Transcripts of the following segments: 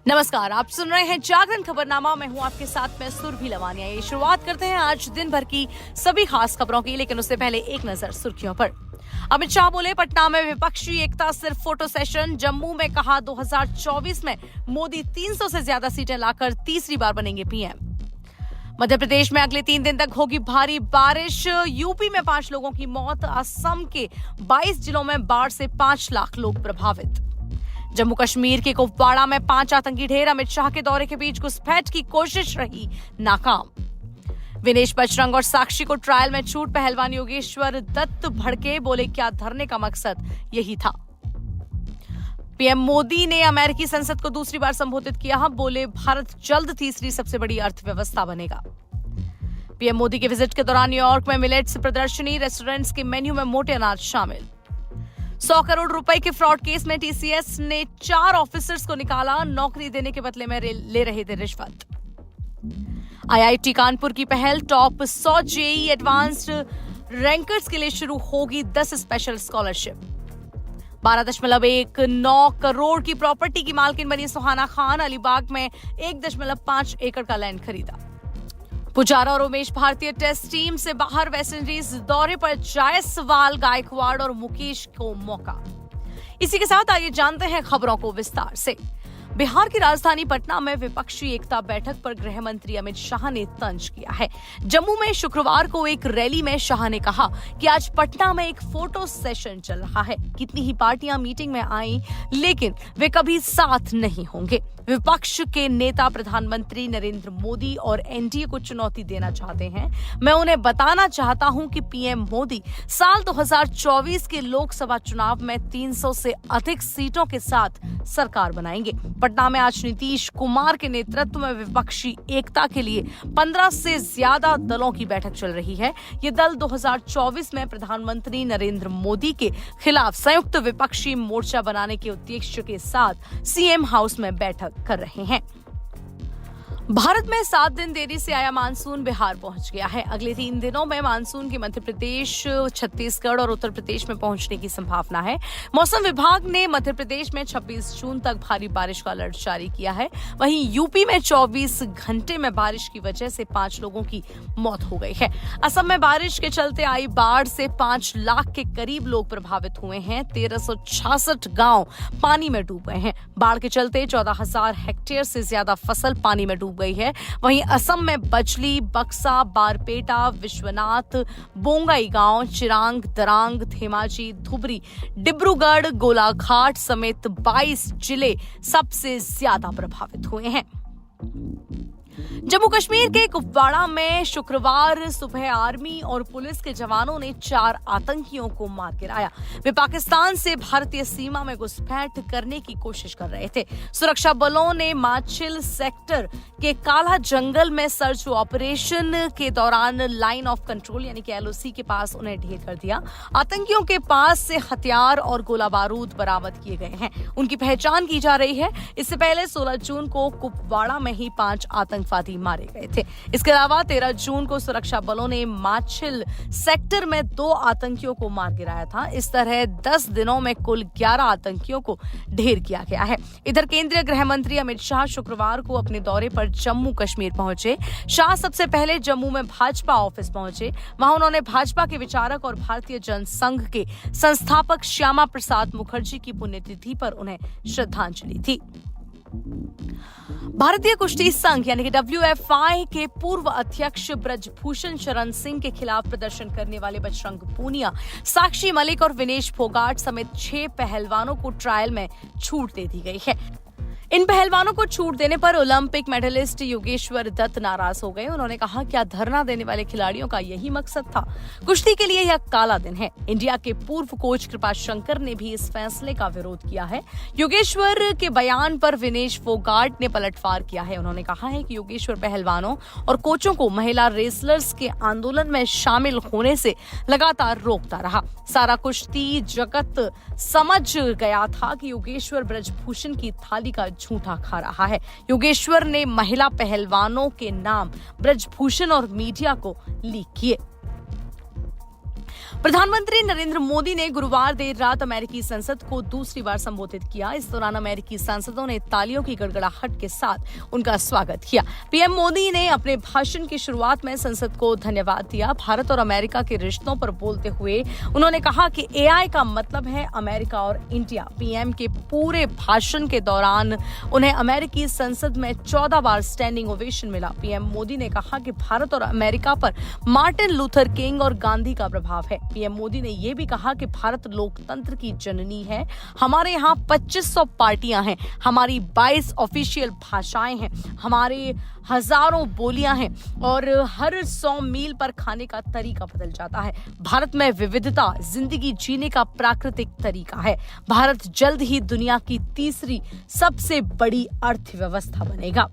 नमस्कार, आप सुन रहे हैं जागरण खबरनामा। मैं हूं आपके साथ में सुरभि लवानिया। ये शुरुआत करते हैं आज दिन भर की सभी खास खबरों की, लेकिन उससे पहले एक नजर सुर्खियों पर। अमित शाह बोले, पटना में विपक्षी एकता सिर्फ फोटो सेशन। जम्मू में कहा 2024 में मोदी 300 से ज्यादा सीटें लाकर तीसरी बार बनेंगे पीएम। मध्य प्रदेश में अगले 3 दिन तक होगी भारी बारिश। यूपी में 5 लोगों की मौत। असम के 22 जिलों में बाढ़ से 5 लाख लोग प्रभावित। जम्मू कश्मीर के कुपवाड़ा में 5 आतंकी ढेर। अमित शाह के दौरे के बीच घुसपैठ की कोशिश रही नाकाम। विनेश बजरंग और साक्षी को ट्रायल में छूट। पहलवान योगेश्वर दत्त भड़के, बोले क्या धरने का मकसद यही था। पीएम मोदी ने अमेरिकी संसद को दूसरी बार संबोधित किया। बोले भारत जल्द तीसरी सबसे बड़ी अर्थव्यवस्था बनेगा। पीएम मोदी के विजिट के दौरान न्यूयॉर्क में मिलेट्स प्रदर्शनी। रेस्टोरेंट्स के मेन्यू में मोटे अनाज शामिल। 100 करोड़ रुपए के फ्रॉड केस में टीसीएस ने 4 ऑफिसर्स को निकाला। नौकरी देने के बदले में ले रहे थे रिश्वत। आईआईटी कानपुर की पहल। टॉप 100 जेईई एडवांस्ड रैंकर्स के लिए शुरू होगी 10 स्पेशल स्कॉलरशिप। 12.19 करोड़ की प्रॉपर्टी की मालकिन बनी सुहाना खान। अलीबाग में 1.5 एकड़ का लैंड खरीदा। पुजारा और उमेश भारतीय टेस्ट टीम से बाहर। वेस्टइंडीज दौरे पर जायसवाल, गायकवाड़ और मुकेश को मौका। इसी के साथ आइए जानते हैं खबरों को विस्तार से। बिहार की राजधानी पटना में विपक्षी एकता बैठक पर गृह मंत्री अमित शाह ने तंज किया है। जम्मू में शुक्रवार को एक रैली में शाह ने कहा कि आज पटना में एक फोटो सेशन चल रहा है। कितनी ही पार्टियां मीटिंग में आई, लेकिन वे कभी साथ नहीं होंगे। विपक्ष के नेता प्रधानमंत्री नरेंद्र मोदी और एनडीए को चुनौती देना चाहते हैं। मैं उन्हें बताना चाहता हूं कि पीएम मोदी साल 2024 के लोकसभा चुनाव में 300 से अधिक सीटों के साथ सरकार बनाएंगे। पटना में आज नीतीश कुमार के नेतृत्व में विपक्षी एकता के लिए 15 से ज्यादा दलों की बैठक चल रही है। ये दल 2024 में प्रधानमंत्री नरेंद्र मोदी के खिलाफ संयुक्त विपक्षी मोर्चा बनाने के उद्देश्य के साथ सीएम हाउस में बैठक कर रहे हैं। भारत में 7 दिन देरी से आया मानसून बिहार पहुंच गया है। अगले 3 दिनों में मानसून के मध्य प्रदेश, छत्तीसगढ़ और उत्तर प्रदेश में पहुंचने की संभावना है। मौसम विभाग ने मध्य प्रदेश में 26 जून तक भारी बारिश का अलर्ट जारी किया है। वहीं यूपी में 24 घंटे में बारिश की वजह से 5 लोगों की मौत हो गई है। असम में बारिश के चलते आई बाढ़ से 5 लाख के करीब लोग प्रभावित हुए हैं। 1366 गांव पानी में डूब गए हैं। बाढ़ के चलते 14,000 हेक्टेयर से ज्यादा फसल पानी में डूब गई है। वहीं असम में बजली, बक्सा, बारपेटा, विश्वनाथ, बोंगाई गांव, चिरांग, दरांग, धेमाजी, धुबरी, डिब्रूगढ़, गोलाघाट समेत 22 जिले सबसे ज्यादा प्रभावित हुए हैं। जम्मू कश्मीर के कुपवाड़ा में शुक्रवार सुबह आर्मी और पुलिस के जवानों ने 4 आतंकियों को मार गिराया। वे पाकिस्तान से भारतीय सीमा में घुसपैठ करने की कोशिश कर रहे थे। सुरक्षा बलों ने माछिल सेक्टर के काला जंगल में सर्च ऑपरेशन के दौरान लाइन ऑफ कंट्रोल यानी कि एलओसी के पास उन्हें ढेर कर दिया। आतंकियों के पास से हथियार और गोला बारूद बरामद किए गए हैं। उनकी पहचान की जा रही है। इससे पहले 16 जून को कुपवाड़ा में ही 5 आतंकवादी मारे गए थे। इसके अलावा 13 जून को सुरक्षा बलों ने माछिल सेक्टर में 2 आतंकियों को मार गिराया था। इस तरह 10 दिनों में कुल 11 आतंकियों को ढेर किया गया है। इधर केंद्रीय गृह मंत्री अमित शाह शुक्रवार को अपने दौरे पर जम्मू कश्मीर पहुंचे। शाह सबसे पहले जम्मू में भाजपा ऑफिस पहुंचे। वहां उन्होंने भाजपा के विचारक और भारतीय जनसंघ के संस्थापक श्यामा प्रसाद मुखर्जी की पुण्यतिथि पर उन्हें श्रद्धांजलि दी। भारतीय कुश्ती संघ यानी कि WFI के पूर्व अध्यक्ष ब्रजभूषण शरण सिंह के खिलाफ प्रदर्शन करने वाले बजरंग पूनिया, साक्षी मलिक और विनेश फोगाट समेत 6 पहलवानों को ट्रायल में छूट दे दी गई है। इन पहलवानों को छूट देने पर ओलंपिक मेडलिस्ट योगेश्वर दत्त नाराज हो गए। उन्होंने कहा, क्या धरना देने वाले खिलाड़ियों का यही मकसद था? कुश्ती के लिए यह काला दिन है। इंडिया के पूर्व कोच कृपा शंकर ने भी इस फैसले का विरोध किया है। योगेश्वर के बयान पर विनेश फोगाट ने पलटवार किया है। उन्होंने कहा है कि योगेश्वर पहलवानों और कोचों को महिला रेसलर्स के आंदोलन में शामिल होने से लगातार रोकता रहा। सारा कुश्ती जगत समझ गया था कि योगेश्वर ब्रजभूषण की थाली का झूठा खा रहा है। योगेश्वर ने महिला पहलवानों के नाम ब्रजभूषण और मीडिया को लीक किए। प्रधानमंत्री नरेंद्र मोदी ने गुरुवार देर रात अमेरिकी संसद को दूसरी बार संबोधित किया। इस दौरान अमेरिकी सांसदों ने तालियों की गड़गड़ाहट के साथ उनका स्वागत किया। पीएम मोदी ने अपने भाषण की शुरुआत में संसद को धन्यवाद दिया। भारत और अमेरिका के रिश्तों पर बोलते हुए उन्होंने कहा कि एआई का मतलब है अमेरिका और इंडिया। पीएम के पूरे भाषण के दौरान उन्हें अमेरिकी संसद में 14 बार स्टैंडिंग ओवेशन मिला। पीएम मोदी ने कहा कि भारत और अमेरिका पर मार्टिन लूथर किंग और गांधी का प्रभाव है। पीएम मोदी ने यह भी कहा कि भारत लोकतंत्र की जननी है। हमारे यहाँ 2500 पार्टियां हैं, हमारी 22 ऑफिशियल भाषाएं हैं, हमारे हजारों बोलियां हैं और हर 100 मील पर खाने का तरीका बदल जाता है। भारत में विविधता जिंदगी जीने का प्राकृतिक तरीका है। भारत जल्द ही दुनिया की तीसरी सबसे बड़ी अर्थव्यवस्था बनेगा।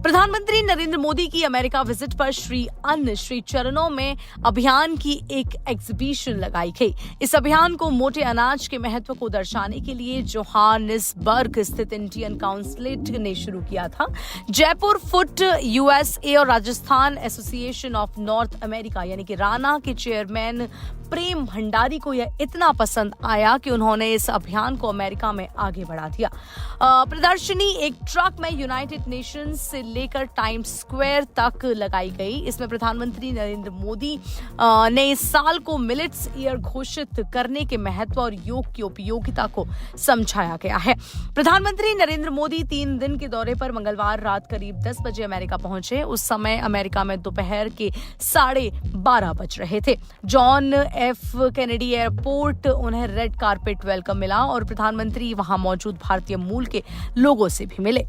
प्रधानमंत्री नरेंद्र मोदी की अमेरिका विजिट पर श्री चरणों में अभियान की एक एग्जीबिशन लगाई गई। इस अभियान को मोटे अनाज के महत्व को दर्शाने के लिए जोहानिसबर्ग स्थित इंडियन काउंसिलेट ने शुरू किया था। जयपुर फूड यूएसए और Rajasthan association of north America यानी कि राना के चेयरमैन प्रेम भंडारी को यह इतना पसंद आया कि उन्होंने इस अभियान को अमेरिका में आगे बढ़ा दिया। प्रदर्शनी एक ट्रक में यूनाइटेड नेशंस से लेकर टाइम्स स्क्वायर तक लगाई गई। इसमें प्रधानमंत्री नरेंद्र मोदी ने इस साल को मिलेट्स ईयर घोषित करने के महत्व और योग की उपयोगिता को समझाया गया है। प्रधानमंत्री नरेंद्र मोदी 3 दिन के दौरे पर मंगलवार रात करीब 10 बजे अमेरिका पहुंचे। उस समय अमेरिका में दोपहर के 12:30 बज रहे थे। जॉन एफ कैनेडी एयरपोर्ट उन्हें रेड कारपेट वेलकम मिला और प्रधानमंत्री वहां मौजूद भारतीय मूल के लोगों से भी मिले।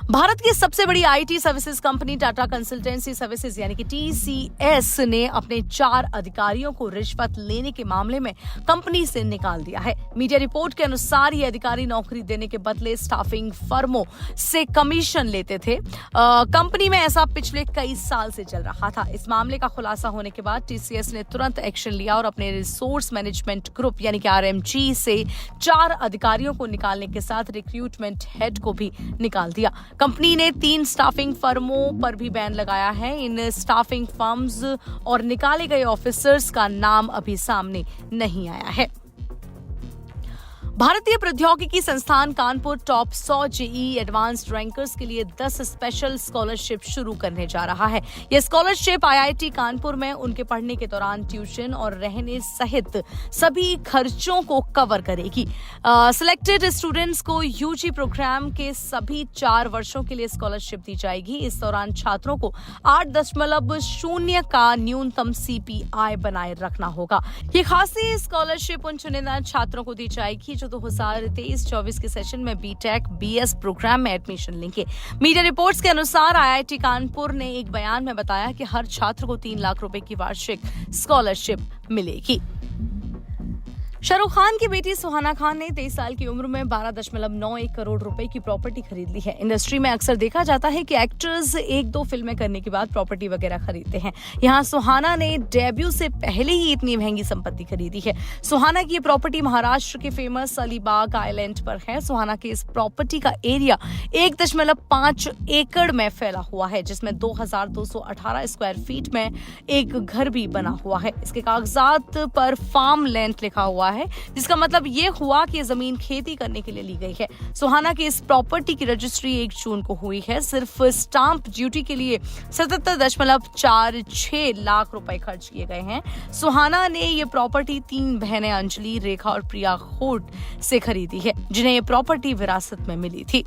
भारत की सबसे बड़ी IT services company Tata consultancy services यानी कि टीसीएस ने अपने 4 अधिकारियों को रिश्वत लेने के मामले में कंपनी से निकाल दिया है। मीडिया रिपोर्ट के अनुसार ये अधिकारी नौकरी देने के बदले स्टाफिंग फर्मों से कमीशन लेते थे। कंपनी में ऐसा पिछले कई साल से चल रहा था। इस मामले का खुलासा होने के बाद टीसीएस ने तुरंत एक्शन लिया और अपने रिसोर्स मैनेजमेंट ग्रुप यानी कि आरएमजी से 4 अधिकारियों को निकालने के साथ रिक्रूटमेंट हेड को भी निकाल दिया। कंपनी ने 3 स्टाफिंग फर्मों पर भी बैन लगाया है। इन स्टाफिंग फर्म्स और निकाले गए ऑफिसर्स का नाम अभी सामने नहीं आया है। भारतीय प्रौद्योगिकी संस्थान Kanpur top 100 JEE advanced rankers के लिए 10 स्पेशल स्कॉलरशिप शुरू करने जा रहा है। यह स्कॉलरशिप आईआईटी कानपुर में उनके पढ़ने के दौरान ट्यूशन और रहने सहित सभी खर्चों को कवर करेगी। सिलेक्टेड स्टूडेंट्स को यूजी प्रोग्राम के सभी 4 वर्षों के लिए स्कॉलरशिप दी जाएगी। इस दौरान छात्रों को 8.0 का न्यूनतम सीपीआई बनाए रखना होगा। ये खासी स्कॉलरशिप उन चुनिंदा छात्रों को दी जाएगी जो 2023-24 के सेशन में बीटेक बीएस प्रोग्राम में एडमिशन लेंगे। मीडिया रिपोर्ट्स के अनुसार आईआईटी कानपुर ने एक बयान में बताया कि हर छात्र को 3 लाख रुपए की वार्षिक स्कॉलरशिप मिलेगी। शाहरुख खान की बेटी सुहाना खान ने 23 साल की उम्र में 12.91 करोड़ रुपए की प्रॉपर्टी खरीद ली है। इंडस्ट्री में अक्सर देखा जाता है कि एक्टर्स 1-2 फिल्में करने के बाद प्रॉपर्टी वगैरह खरीदते हैं। यहाँ सुहाना ने डेब्यू से पहले ही इतनी महंगी संपत्ति खरीदी है। सुहाना की ये प्रॉपर्टी महाराष्ट्र के फेमस अलीबाग आइलैंड पर है। सुहाना की इस प्रॉपर्टी का एरिया 1.5 एकड़ में फैला हुआ है, जिसमें 2218 स्क्वायर फीट में एक घर भी बना हुआ है। इसके कागजात पर फार्म लैंड लिखा हुआ है, जिसका मतलब ये हुआ कि जमीन खेती करने के लिए ली गई है। सुहाना की इस प्रॉपर्टी की रजिस्ट्री 1 जून को हुई है। सिर्फ स्टाम्प ड्यूटी के लिए 77.46 लाख रुपए खर्च किए गए हैं। सुहाना ने ये प्रॉपर्टी 3 बहनें अंजलि, रेखा और प्रिया खोट से खरीदी है, जिन्हें ये प्रॉपर्टी विरासत में मिली थी।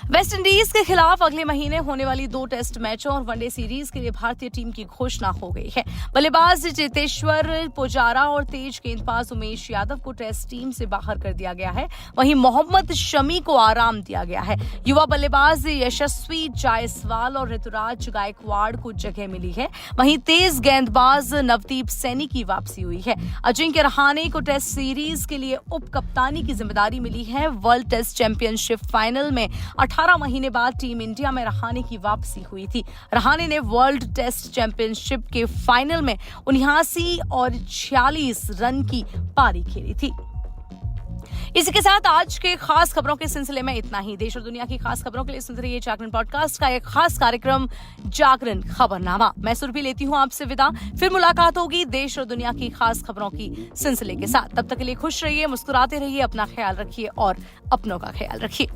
वेस्ट इंडीज के खिलाफ अगले महीने होने वाली 2 टेस्ट मैचों और वनडे सीरीज के लिए भारतीय टीम की घोषणा हो गई है। बल्लेबाज चेतेश्वर पुजारा और तेज गेंदबाज उमेश यादव को टेस्ट टीम से बाहर कर दिया गया है। वहीं मोहम्मद शमी को आराम दिया गया है। युवा बल्लेबाज यशस्वी जायसवाल और ऋतुराज गायकवाड़ को जगह मिली है। वहीं तेज गेंदबाज नवदीप सैनी की वापसी हुई है। अजिंक्य रहाणे को टेस्ट सीरीज के लिए उप कप्तानी की जिम्मेदारी मिली है। वर्ल्ड टेस्ट चैंपियनशिप फाइनल में 18 महीने बाद टीम इंडिया में रहाणे की वापसी हुई थी। रहाणे ने वर्ल्ड टेस्ट चैंपियनशिप के फाइनल में 79 और 46 रन की पारी खेली थी। इसी के साथ आज के खास खबरों के सिलसिले में इतना ही। देश और दुनिया की खास खबरों के लिए सुनते रहिए जागरण पॉडकास्ट का एक खास कार्यक्रम जागरण खबरनामा। मैं सुरभि लेती हूँ आपसे विदा। फिर मुलाकात होगी देश और दुनिया की खास खबरों की सिलसिले के साथ। तब तक के लिए खुश रहिए, मुस्कुराते रहिए, अपना ख्याल रखिए और अपनों का ख्याल रखिए।